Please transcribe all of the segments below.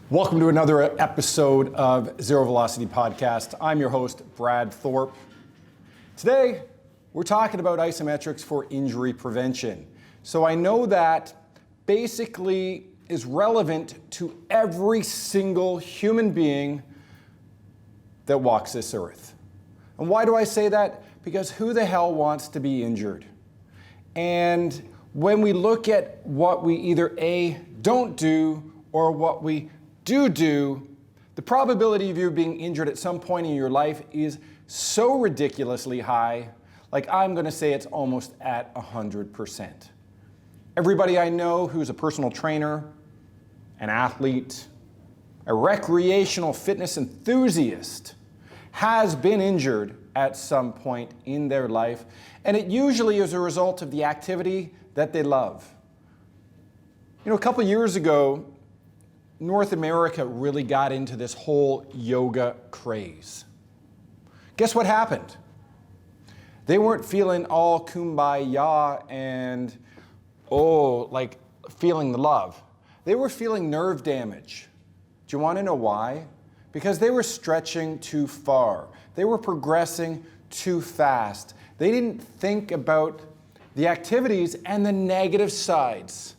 Welcome to another episode of Zero Velocity Podcast. I'm your host, Brad Thorpe. Today, we're talking about isometrics for injury prevention. So I know that basically is relevant to every single human being that walks this earth. And why do I say that? Because who the hell wants to be injured? And when we look at what we either A, don't do, or what we do, the probability of you being injured at some point in your life is so ridiculously high, like I'm gonna say it's almost at 100%. Everybody I know who's a personal trainer, an athlete, a recreational fitness enthusiast has been injured at some point in their life, and it usually is a result of the activity that they love. You know, a couple years ago, North America really got into this whole yoga craze. Guess what happened? They weren't feeling all kumbaya and, like feeling the love. They were feeling nerve damage. Do you want to know why? Because they were stretching too far. They were progressing too fast. They didn't think about the activities and the negative sides.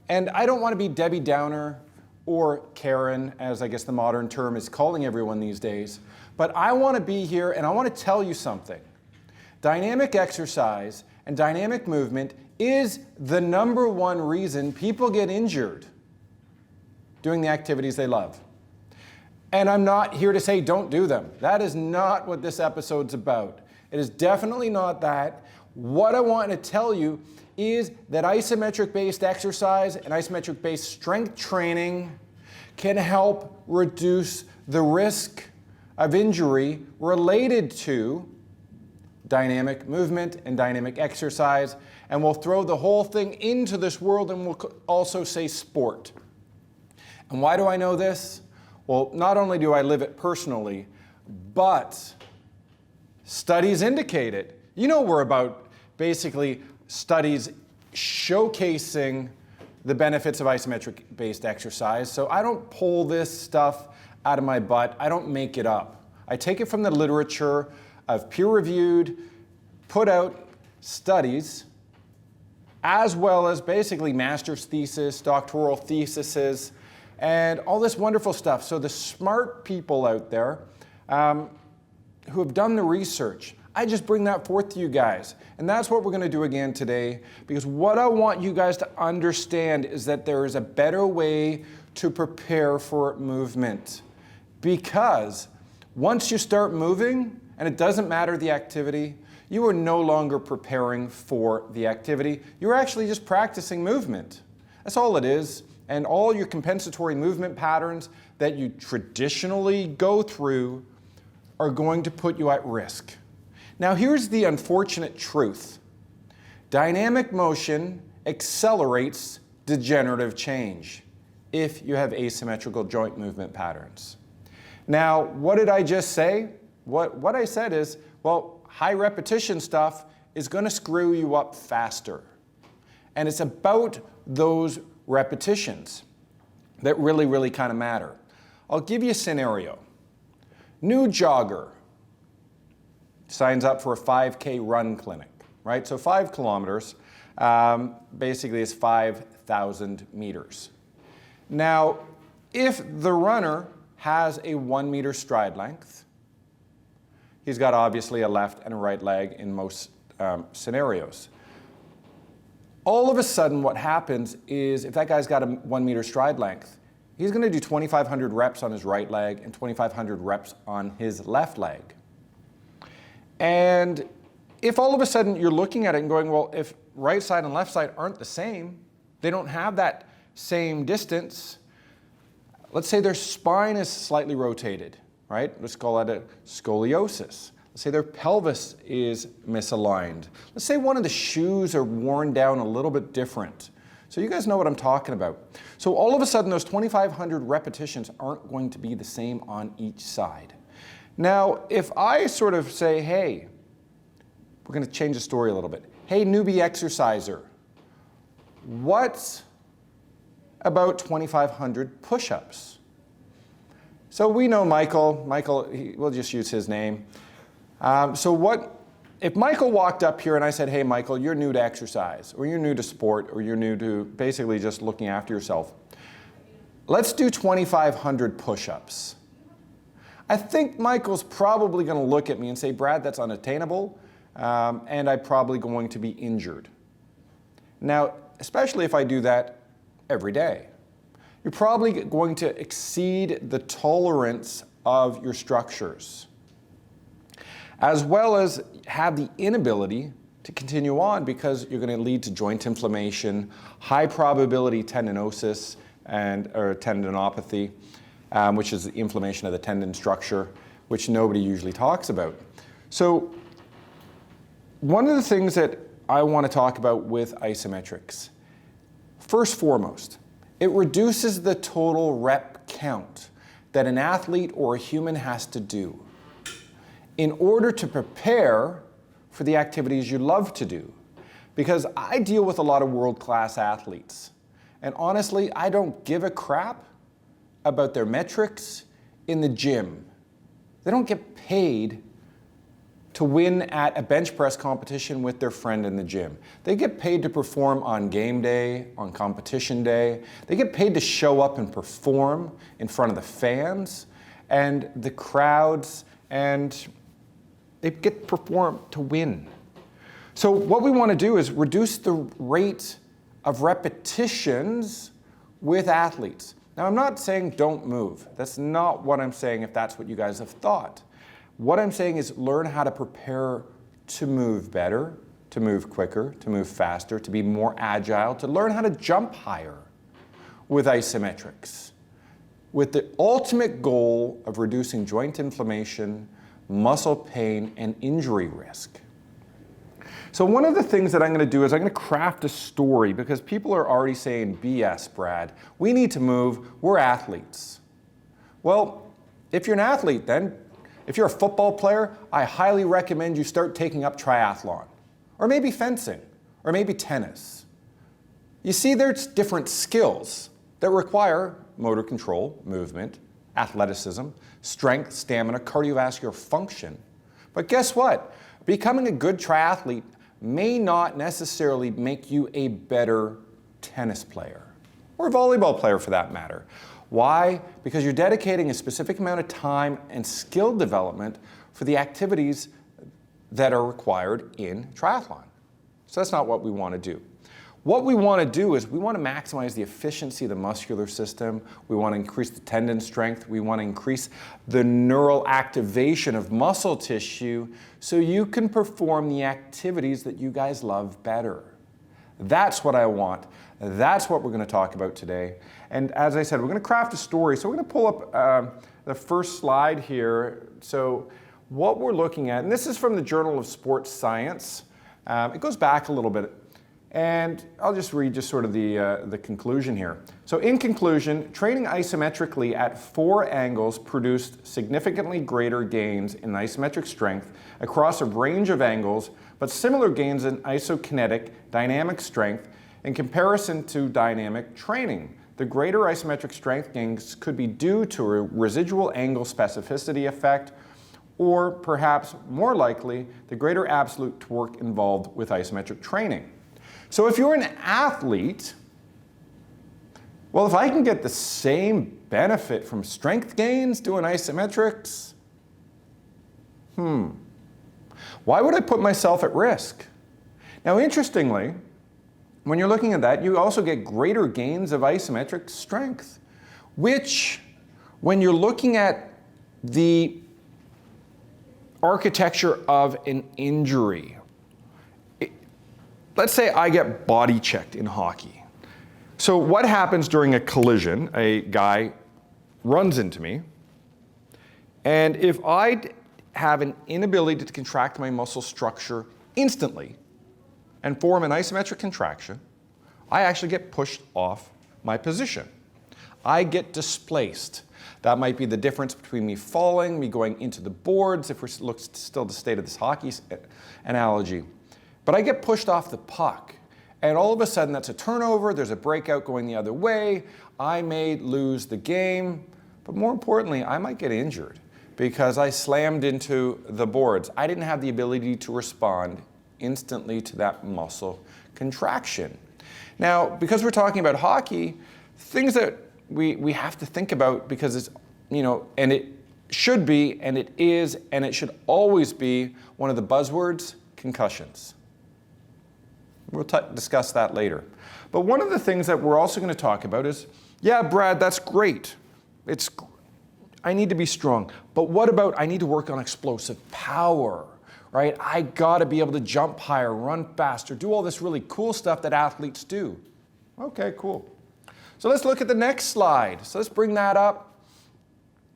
And I don't want to be Debbie Downer or Karen, as I guess the modern term is calling everyone these days. But I want to be here and I want to tell you something. Dynamic exercise and dynamic movement is the number one reason people get injured doing the activities they love. And I'm not here to say don't do them. That is not what this episode's about. It is definitely not that. What I want to tell you is that isometric-based exercise and isometric-based strength training can help reduce the risk of injury related to dynamic movement and dynamic exercise. And we'll throw the whole thing into this world and we'll also say sport. And why do I know this? Well, not only do I live it personally, but studies indicate it. You know, we're about basically studies showcasing the benefits of isometric-based exercise. So I don't pull this stuff out of my butt. I don't make it up. I take it from the literature of peer-reviewed, put out studies, as well as basically master's thesis, doctoral theses, and all this wonderful stuff. So the smart people out there who have done the research, I just bring that forth to you guys. And that's what we're going to do again today, because what I want you guys to understand is that there is a better way to prepare for movement. Because once you start moving, and it doesn't matter the activity, you are no longer preparing for the activity. You're actually just practicing movement. That's all it is. And all your compensatory movement patterns that you traditionally go through are going to put you at risk. Now here's the unfortunate truth. Dynamic motion accelerates degenerative change if you have asymmetrical joint movement patterns. Now, what did I just say? What I said is, well, high repetition stuff is going to screw you up faster. And it's about those repetitions that really kind of matter. I'll give you a scenario. New jogger signs up for a 5K run clinic, right? So 5 kilometers basically is 5,000 meters. Now, if the runner has a 1 meter stride length, he's got obviously a left and a right leg in most scenarios. All of a sudden what happens is if that guy's got a 1 meter stride length, he's going to do 2,500 reps on his right leg and 2,500 reps on his left leg. And if all of a sudden you're looking at it and going, well, if right side and left side aren't the same, they don't have that same distance, let's say their spine is slightly rotated, right? Let's call that a scoliosis. Let's say their pelvis is misaligned. Let's say one of the shoes are worn down a little bit different. So you guys know what I'm talking about. So all of a sudden those 2,500 repetitions aren't going to be the same on each side. Now, if I sort of say, hey, we're going to change the story a little bit. Hey, newbie exerciser, what about 2,500 push-ups? So we know Michael. We'll just use his name. If Michael walked up here and I said, hey, Michael, you're new to exercise, or you're new to sport, or you're new to basically just looking after yourself. Let's do 2,500 push-ups. I think Michael's probably going to look at me and say, Brad, that's unattainable, and I'm probably going to be injured. Now, especially if I do that every day, you're probably going to exceed the tolerance of your structures, as well as have the inability to continue on because you're going to lead to joint inflammation, high probability tendinosis, or tendinopathy, which is the inflammation of the tendon structure, which nobody usually talks about. So one of the things that I want to talk about with isometrics, first foremost, it reduces the total rep count that an athlete or a human has to do in order to prepare for the activities you love to do. Because I deal with a lot of world-class athletes, and honestly, I don't give a crap about their metrics in the gym. They don't get paid to win at a bench press competition with their friend in the gym. They get paid to perform on game day, on competition day. They get paid to show up and perform in front of the fans and the crowds, and they get performed to win. So what we want to do is reduce the rate of repetitions with athletes. Now, I'm not saying don't move. That's not what I'm saying if that's what you guys have thought. What I'm saying is learn how to prepare to move better, to move quicker, to move faster, to be more agile, to learn how to jump higher with isometrics, with the ultimate goal of reducing joint inflammation, muscle pain, and injury risk. So one of the things that I'm going to do is I'm going to craft a story because people are already saying, BS, Brad. We need to move. We're athletes. Well, if you're an athlete then, if you're a football player, I highly recommend you start taking up triathlon, or maybe fencing, or maybe tennis. You see, there's different skills that require motor control, movement, athleticism, strength, stamina, cardiovascular function. But guess what? Becoming a good triathlete may not necessarily make you a better tennis player, or volleyball player for that matter. Why? Because you're dedicating a specific amount of time and skill development for the activities that are required in triathlon. So that's not what we want to do. What we want to do is we want to maximize the efficiency of the muscular system. We want to increase the tendon strength. We want to increase the neural activation of muscle tissue so you can perform the activities that you guys love better. That's what I want. That's what we're going to talk about today. And as I said, we're going to craft a story. So we're going to pull up the first slide here. So what we're looking at, and this is from the Journal of Sports Science. It goes back a little bit. And I'll just read sort of the conclusion here. So in conclusion, training isometrically at 4 angles produced significantly greater gains in isometric strength across a range of angles, but similar gains in isokinetic dynamic strength in comparison to dynamic training. The greater isometric strength gains could be due to a residual angle specificity effect, or perhaps more likely, the greater absolute torque involved with isometric training. So if you're an athlete, well, if I can get the same benefit from strength gains doing isometrics, why would I put myself at risk? Now, interestingly, when you're looking at that, you also get greater gains of isometric strength, which, when you're looking at the architecture of an injury, let's say I get body checked in hockey. So what happens during a collision? A guy runs into me, and if I have an inability to contract my muscle structure instantly and form an isometric contraction, I actually get pushed off my position. I get displaced. That might be the difference between me falling, me going into the boards, if we're still the state of this hockey analogy. But I get pushed off the puck, and all of a sudden that's a turnover, there's a breakout going the other way, I may lose the game, but more importantly, I might get injured because I slammed into the boards. I didn't have the ability to respond instantly to that muscle contraction. Now, because we're talking about hockey, things that we have to think about, because it's, and it should be, and it is, and it should always be one of the buzzwords, concussions. We'll discuss that later. But one of the things that we're also going to talk about is, yeah, Brad, that's great. I need to be strong. But what about I need to work on explosive power, right? I got to be able to jump higher, run faster, do all this really cool stuff that athletes do. Okay, cool. So let's look at the next slide. So let's bring that up.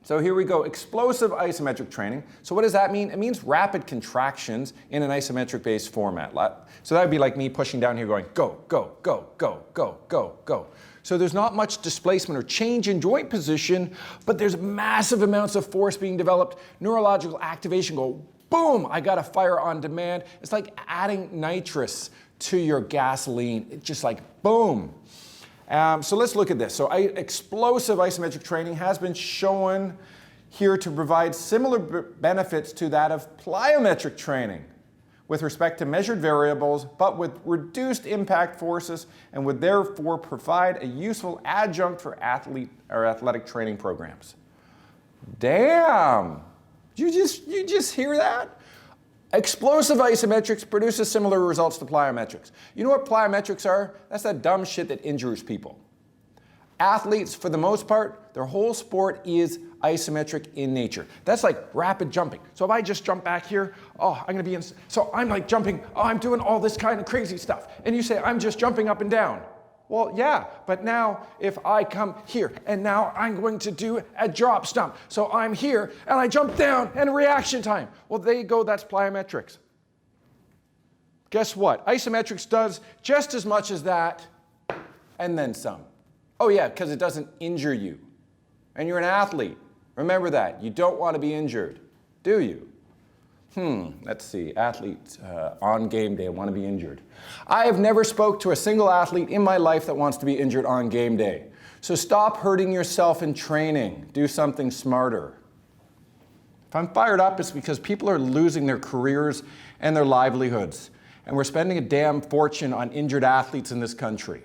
So here we go, explosive isometric training. So what does that mean? It means rapid contractions in an isometric-based format. So that would be like me pushing down here going, go, go, go, go, go, go, go. So there's not much displacement or change in joint position, but there's massive amounts of force being developed, neurological activation, go, boom, I got a fire on demand. It's like adding nitrous to your gasoline. It's just like, boom. So let's look at this. So explosive isometric training has been shown here to provide similar benefits to that of plyometric training with respect to measured variables, but with reduced impact forces, and would therefore provide a useful adjunct for athletic training programs. Damn! You just hear that? Explosive isometrics produces similar results to plyometrics. You know what plyometrics are? That's that dumb shit that injures people. Athletes, for the most part, their whole sport is isometric in nature. That's like rapid jumping. So if I just jump back here, so I'm like jumping, I'm doing all this kind of crazy stuff. And you say, I'm just jumping up and down. Well, yeah, but now if I come here and now I'm going to do a drop stump. So I'm here and I jump down and reaction time. Well, there you go, that's plyometrics. Guess what? Isometrics does just as much as that and then some. Oh yeah, because it doesn't injure you. And you're an athlete. Remember that. You don't want to be injured, do you? Let's see, athletes on game day want to be injured. I have never spoke to a single athlete in my life that wants to be injured on game day. So stop hurting yourself in training. Do something smarter. If I'm fired up, it's because people are losing their careers and their livelihoods. And we're spending a damn fortune on injured athletes in this country.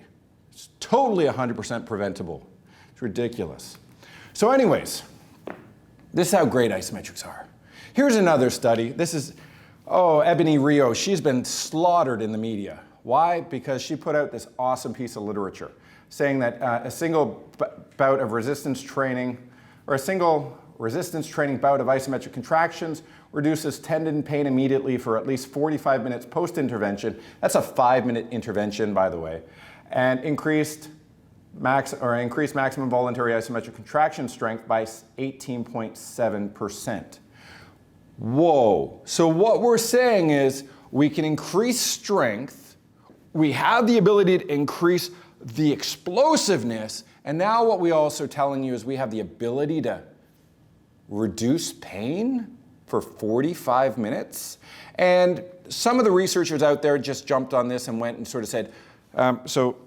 It's totally 100% preventable. It's ridiculous. So anyways, this is how great isometrics are. Here's another study. This is, Ebony Rio. She's been slaughtered in the media. Why? Because she put out this awesome piece of literature saying that a single bout of resistance training, or a single resistance training bout of isometric contractions reduces tendon pain immediately for at least 45 minutes post-intervention. That's a 5-minute intervention, by the way. And increased maximum voluntary isometric contraction strength by 18.7%. Whoa. So what we're saying is we can increase strength, we have the ability to increase the explosiveness, and now what we're also telling you is we have the ability to reduce pain for 45 minutes. And some of the researchers out there just jumped on this and went and sort of said, so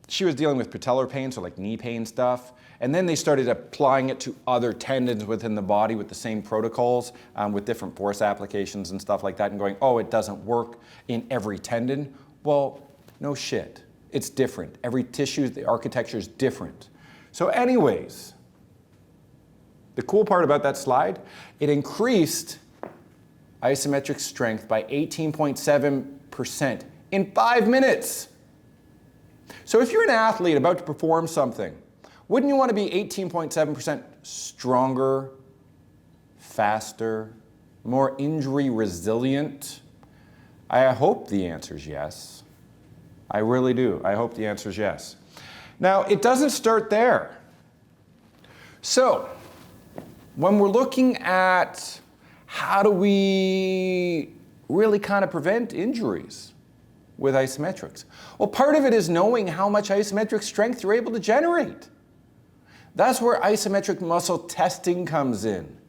she was dealing with patellar pain, so like knee pain stuff. And then they started applying it to other tendons within the body with the same protocols, with different force applications and stuff like that, and going, oh, it doesn't work in every tendon. Well, no shit. It's different. Every tissue, the architecture is different. So anyways, the cool part about that slide, it increased isometric strength by 18.7% in 5 minutes. So if you're an athlete about to perform something, wouldn't you want to be 18.7% stronger, faster, more injury resilient? I hope the answer is yes. I really do. I hope the answer is yes. Now, it doesn't start there. So, when we're looking at how do we really kind of prevent injuries with isometrics? Well, part of it is knowing how much isometric strength you're able to generate. That's where isometric muscle testing comes in.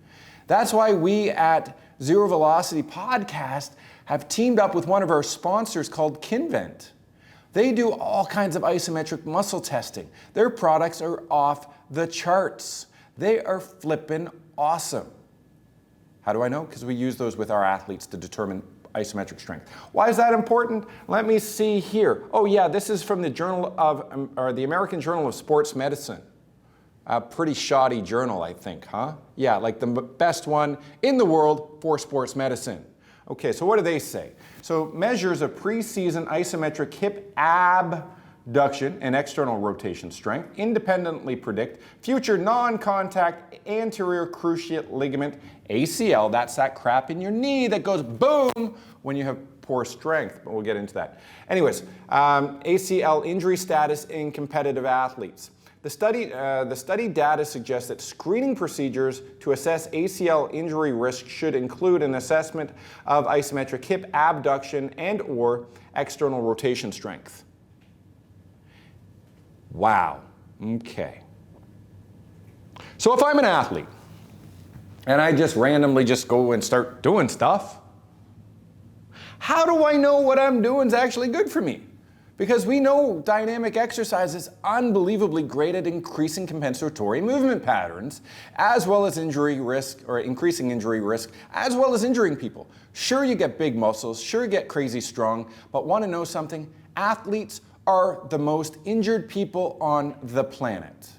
That's why we at Zero Velocity Podcast have teamed up with one of our sponsors called Kinvent. They do all kinds of isometric muscle testing. Their products are off the charts. They are flippin' awesome. How do I know? Because we use those with our athletes to determine isometric strength. Why is that important? Let me see here. Oh yeah, this is from the the American Journal of Sports Medicine. A pretty shoddy journal, I think, huh? Yeah, like the best one in the world for sports medicine. Okay, so what do they say? So measures of preseason isometric hip abduction and external rotation strength independently predict future non-contact anterior cruciate ligament, ACL, that's that crap in your knee that goes boom when you have poor strength, but we'll get into that. Anyways, ACL injury status in competitive athletes. The study data suggests that screening procedures to assess ACL injury risk should include an assessment of isometric hip abduction and/or external rotation strength. Wow, okay. So if I'm an athlete and I just randomly just go and start doing stuff, how do I know what I'm doing is actually good for me? Because we know dynamic exercise is unbelievably great at increasing compensatory movement patterns, as well as injury risk, or increasing injury risk, as well as injuring people. Sure, you get big muscles, sure, you get crazy strong, but want to know something? Athletes are the most injured people on the planet.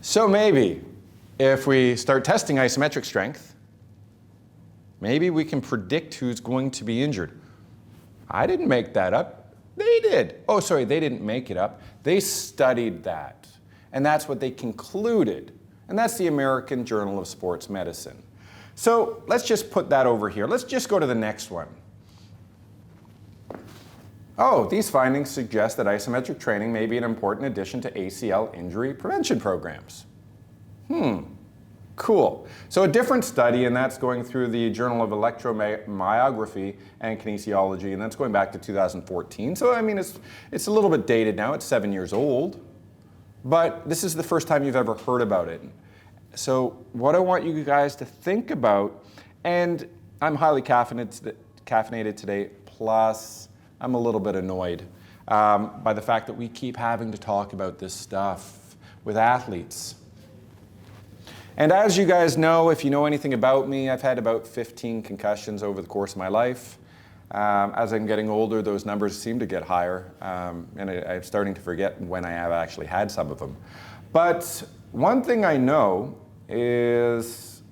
So maybe if we start testing isometric strength, maybe we can predict who's going to be injured. I didn't make that up. They did. Oh, sorry, they didn't make it up. They studied that. And that's what they concluded. And that's the American Journal of Sports Medicine. So let's just put that over here. Let's just go to the next one. Oh, these findings suggest that isometric training may be an important addition to ACL injury prevention programs. Cool. So a different study, and that's going through the Journal of Electromyography and Kinesiology, and that's going back to 2014. So I mean, it's a little bit dated now. It's 7 years old, but this is the first time you've ever heard about it. So what I want you guys to think about, and I'm highly caffeinated today, plus I'm a little bit annoyed by the fact that we keep having to talk about this stuff with athletes. And as you guys know, if you know anything about me, I've had about 15 concussions over the course of my life. As I'm getting older, those numbers seem to get higher, and I'm starting to forget when I have actually had some of them. But one thing I know is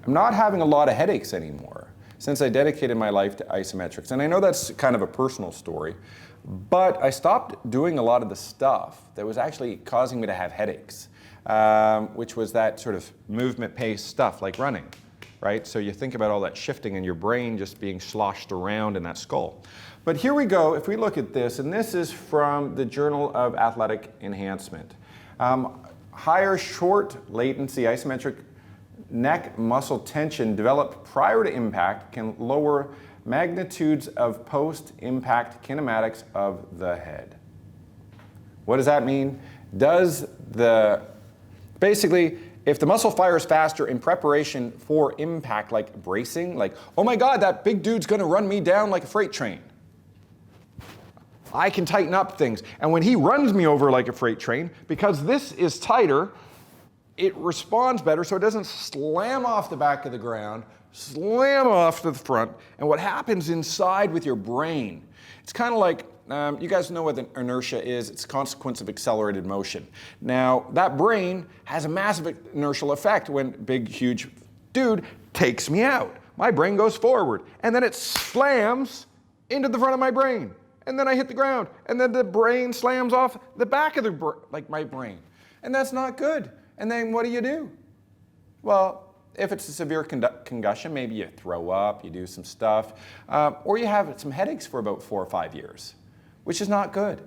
I'm not having a lot of headaches anymore since I dedicated my life to isometrics. And I know that's kind of a personal story, but I stopped doing a lot of the stuff that was actually causing me to have headaches. Which was that sort of movement-paced stuff like running, right? So you think about all that shifting in your brain just being sloshed around in that skull. But here we go, if we look at this, and this is from the Journal of Athletic Enhancement. Higher short latency isometric neck muscle tension developed prior to impact can lower magnitudes of post-impact kinematics of the head. What does that mean? Basically, if the muscle fires faster in preparation for impact, like bracing, like, oh my God, that big dude's gonna run me down like a freight train. I can tighten up things. And when he runs me over like a freight train, because this is tighter, it responds better so it doesn't slam off the back of the ground, slam off to the front. And what happens inside with your brain, it's kind of like, you guys know what inertia is. It's a consequence of accelerated motion. Now, that brain has a massive inertial effect when big, huge dude takes me out. My brain goes forward, and then it slams into the front of my brain. And then I hit the ground, and then the brain slams off the back of my brain. And that's not good. And then what do? Well, if it's a severe concussion, maybe you throw up, you do some stuff, or you have some headaches for about 4 or 5 years, which is not good.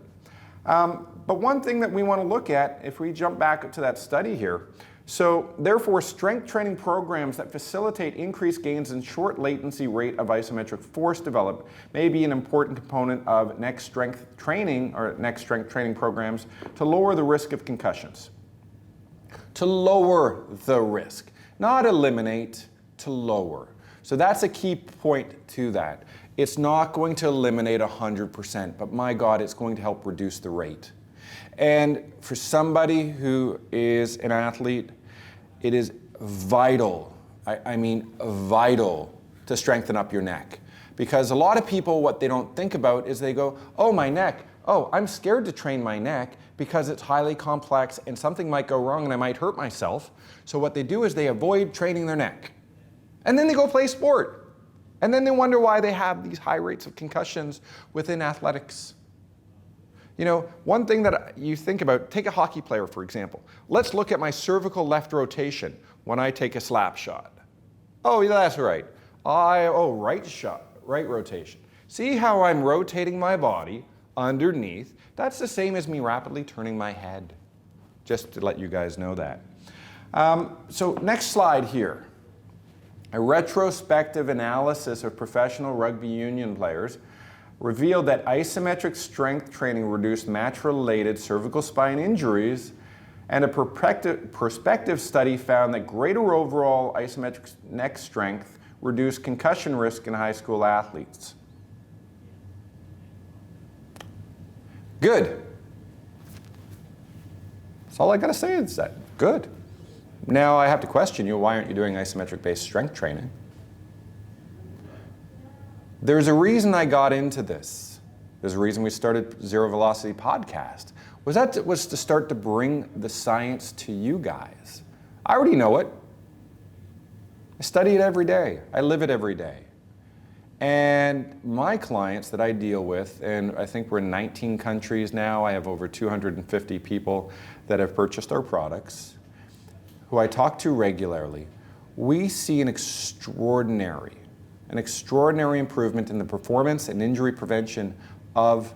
But one thing that we want to look at, if we jump back to that study here, so therefore strength training programs that facilitate increased gains in short latency rate of isometric force development may be an important component of neck strength training programs to lower the risk of concussions. To lower the risk, not eliminate, to lower. So that's a key point to that. It's not going to eliminate 100%, but my God, it's going to help reduce the rate. And for somebody who is an athlete, it is vital, I mean vital, to strengthen up your neck. Because a lot of people, what they don't think about is they go, oh, my neck, oh, I'm scared to train my neck because it's highly complex and something might go wrong and I might hurt myself. So what they do is they avoid training their neck. And then they go play sport. And then they wonder why they have these high rates of concussions within athletics. You know, one thing that you think about, take a hockey player, for example. Let's look at my cervical left rotation when I take a slap shot. Oh, yeah, that's right. Right shot, right rotation. See how I'm rotating my body underneath? That's the same as me rapidly turning my head, just to let you guys know that. So next slide here. A retrospective analysis of professional rugby union players revealed that isometric strength training reduced match-related cervical spine injuries, and a prospective study found that greater overall isometric neck strength reduced concussion risk in high school athletes. Good. That's all I gotta say is that, good. Now I have to question you, why aren't you doing isometric-based strength training? There's a reason I got into this. There's a reason we started Zero Velocity Podcast. Was to start to bring the science to you guys. I already know it. I study it every day. I live it every day. And my clients that I deal with, and I think we're in 19 countries now, I have over 250 people that have purchased our products, who I talk to regularly, we see an extraordinary improvement in the performance and injury prevention of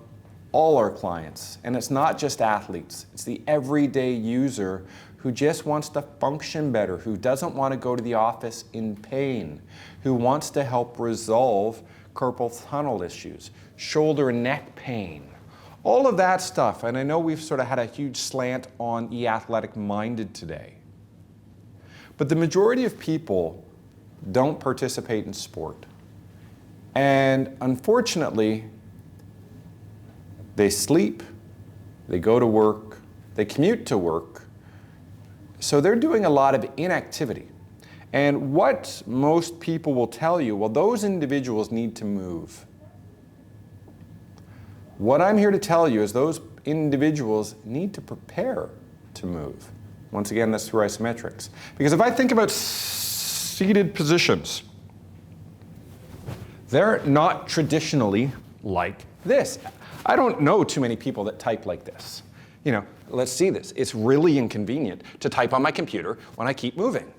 all our clients. And it's not just athletes, it's the everyday user who just wants to function better, who doesn't want to go to the office in pain, who wants to help resolve carpal tunnel issues, shoulder and neck pain, all of that stuff. And I know we've sort of had a huge slant on e-athletic minded today. But the majority of people don't participate in sport. And unfortunately, they sleep, they go to work, they commute to work, so they're doing a lot of inactivity. And what most people will tell you, well, those individuals need to move. What I'm here to tell you is those individuals need to prepare to move. Once again, that's through isometrics. Because if I think about seated positions, they're not traditionally like this. I don't know too many people that type like this. You know, let's see this. It's really inconvenient to type on my computer when I keep moving.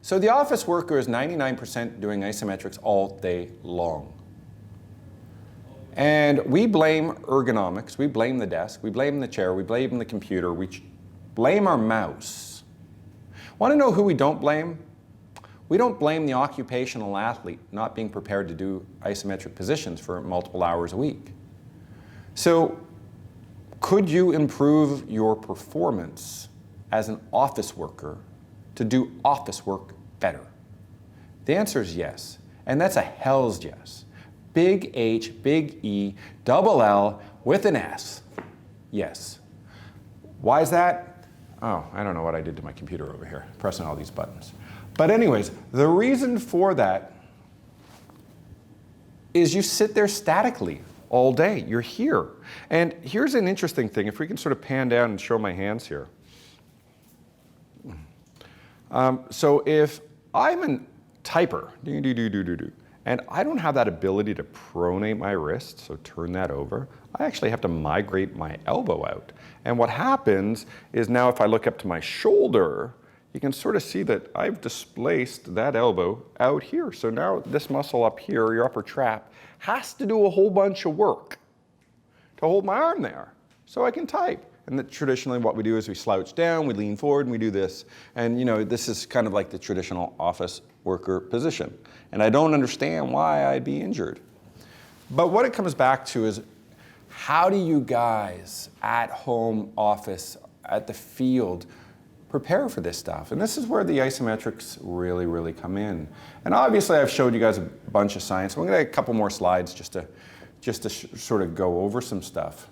So the office worker is 99% doing isometrics all day long. And we blame ergonomics, we blame the desk, we blame the chair, we blame the computer, we blame our mouse. Want to know who we don't blame? We don't blame the occupational athlete not being prepared to do isometric positions for multiple hours a week. So, could you improve your performance as an office worker to do office work better? The answer is yes, and that's a hell's yes. Big H, big E, double L with an S. Yes. Why is that? Oh, I don't know what I did to my computer over here, pressing all these buttons. But anyways, the reason for that is you sit there statically all day. You're here. And here's an interesting thing. If we can sort of pan down and show my hands here. So if I'm a typer, and I don't have that ability to pronate my wrist, so turn that over, I actually have to migrate my elbow out. And what happens is now if I look up to my shoulder, you can sort of see that I've displaced that elbow out here. So now this muscle up here, your upper trap, has to do a whole bunch of work to hold my arm there so I can type. And traditionally what we do is we slouch down, we lean forward, and we do this. And you know, this is kind of like the traditional office worker position. And I don't understand why I'd be injured. But what it comes back to is, how do you guys at home, office, at the field, prepare for this stuff? And this is where the isometrics really, really come in. And obviously I've showed you guys a bunch of science. We're gonna get a couple more slides just to sort of go over some stuff.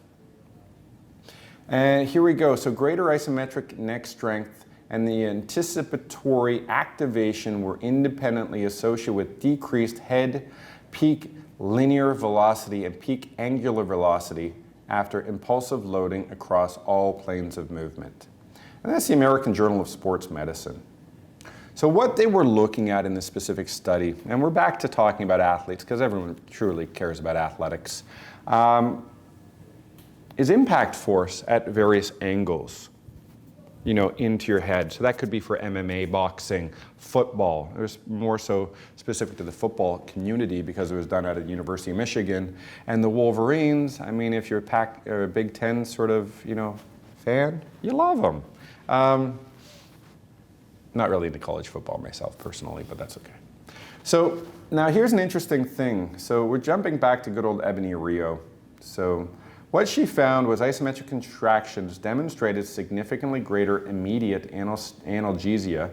And here we go. So greater isometric neck strength and the anticipatory activation were independently associated with decreased head peak linear velocity and peak angular velocity after impulsive loading across all planes of movement. And that's the American Journal of Sports Medicine. So what they were looking at in this specific study, and we're back to talking about athletes because everyone truly cares about athletics, is impact force at various angles, into your head. So that could be for MMA, boxing, football. It was more so specific to the football community because it was done at the University of Michigan. And the Wolverines, I mean, if you're a Big Ten sort of, fan, you love them. Not really into college football myself personally, but that's okay. So now here's an interesting thing. So we're jumping back to good old Ebony Rio. So what she found was isometric contractions demonstrated significantly greater immediate analgesia,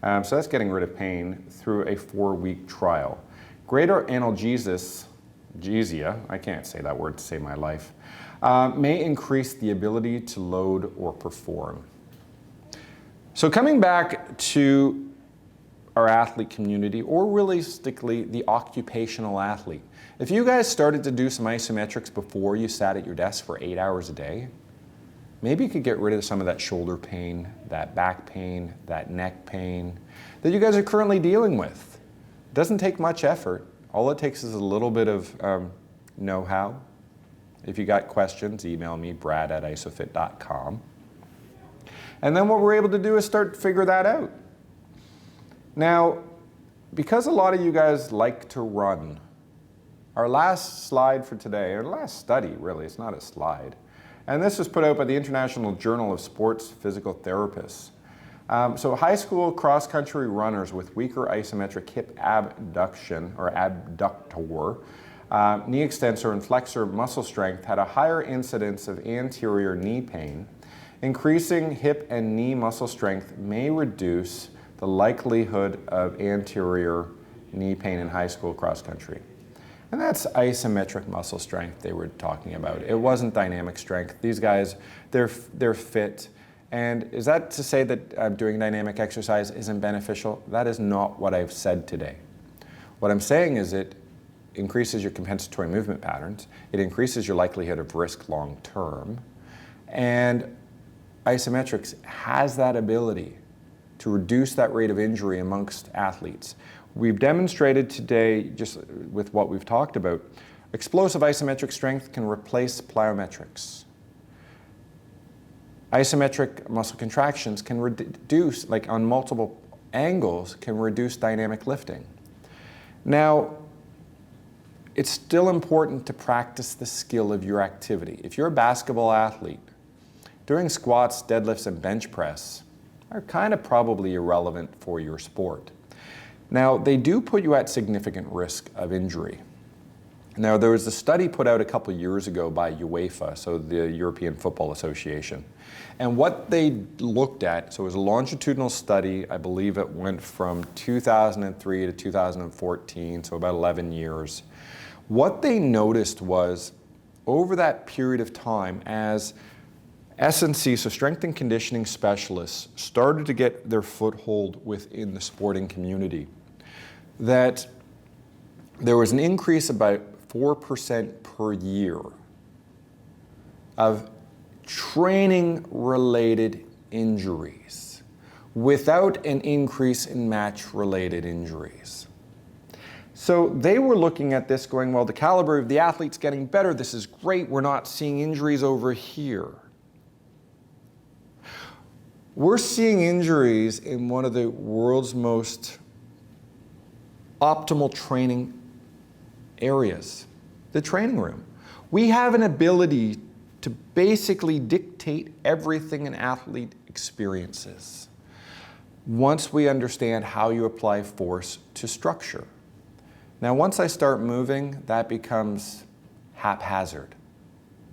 so that's getting rid of pain, through a 4-week trial. Greater analgesia, I can't say that word to save my life, may increase the ability to load or perform. So coming back to our athlete community, or realistically the occupational athlete, if you guys started to do some isometrics before you sat at your desk for 8 hours a day, maybe you could get rid of some of that shoulder pain, that back pain, that neck pain that you guys are currently dealing with. It doesn't take much effort. All it takes is a little bit of know-how. If you got questions, email me, brad@isophit.com. And then what we're able to do is start to figure that out. Now, because a lot of you guys like to run, our last slide for today, or last study really, it's not a slide, and this was put out by the International Journal of Sports Physical Therapists. So high school cross-country runners with weaker isometric hip abduction, or abductor, knee extensor and flexor muscle strength had a higher incidence of anterior knee pain. Increasing hip and knee muscle strength may reduce the likelihood of anterior knee pain in high school cross-country. And that's isometric muscle strength they were talking about. It wasn't dynamic strength. These guys, they're fit. And is that to say that doing dynamic exercise isn't beneficial? That is not what I've said today. What I'm saying is it increases your compensatory movement patterns. It increases your likelihood of risk long term. And isometrics has that ability to reduce that rate of injury amongst athletes. We've demonstrated today, just with what we've talked about, explosive isometric strength can replace plyometrics. Isometric muscle contractions can reduce, like on multiple angles, can reduce dynamic lifting. Now, it's still important to practice the skill of your activity. If you're a basketball athlete, doing squats, deadlifts, and bench press are kind of probably irrelevant for your sport. Now, they do put you at significant risk of injury. Now, there was a study put out a couple years ago by UEFA, so the European Football Association. And what they looked at, so it was a longitudinal study, I believe it went from 2003 to 2014, so about 11 years. What they noticed was, over that period of time, as S&C, so strength and conditioning specialists, started to get their foothold within the sporting community, that there was an increase about 4% per year of training-related injuries without an increase in match-related injuries. So they were looking at this going, well, the caliber of the athlete's getting better. This is great. We're not seeing injuries over here. We're seeing injuries in one of the world's most optimal training areas, the training room. We have an ability to basically dictate everything an athlete experiences once we understand how you apply force to structure. Now, once I start moving, that becomes haphazard.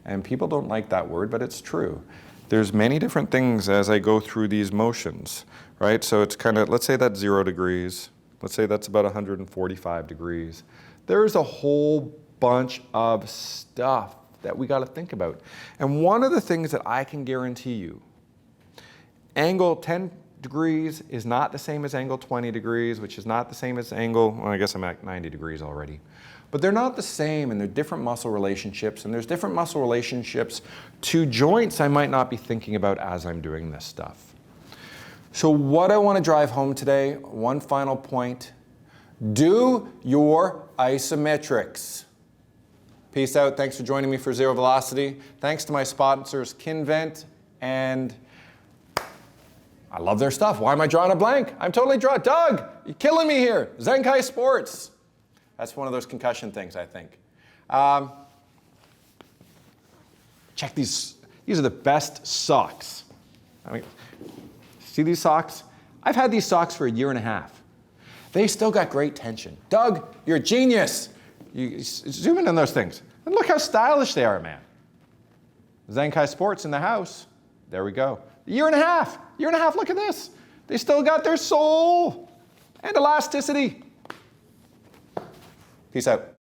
And people don't like that word, but it's true. There's many different things as I go through these motions, right? So it's kind of, let's say that's 0 degrees. Let's say that's about 145 degrees. There's a whole bunch of stuff that we got to think about. And one of the things that I can guarantee you, angle 10 degrees is not the same as angle 20 degrees, which is not the same as angle, well, I guess I'm at 90 degrees already. But they're not the same, and they're different muscle relationships, and there's different muscle relationships to joints I might not be thinking about as I'm doing this stuff. So what I want to drive home today, one final point, do your isometrics. Peace out. Thanks for joining me for Zero Velocity. Thanks to my sponsors, Kinvent, and I love their stuff. Why am I drawing a blank? I'm totally drawing. Doug, you're killing me here. Zenkai Sports. That's one of those concussion things, I think. Check these. These are the best socks. I mean, see these socks? I've had these socks for 1.5 years. They still got great tension. Doug, you're a genius. You zoom in on those things. And look how stylish they are, man. Zenkai Sports in the house. There we go. 1.5 years. Look at this. They still got their soul and elasticity. Peace out.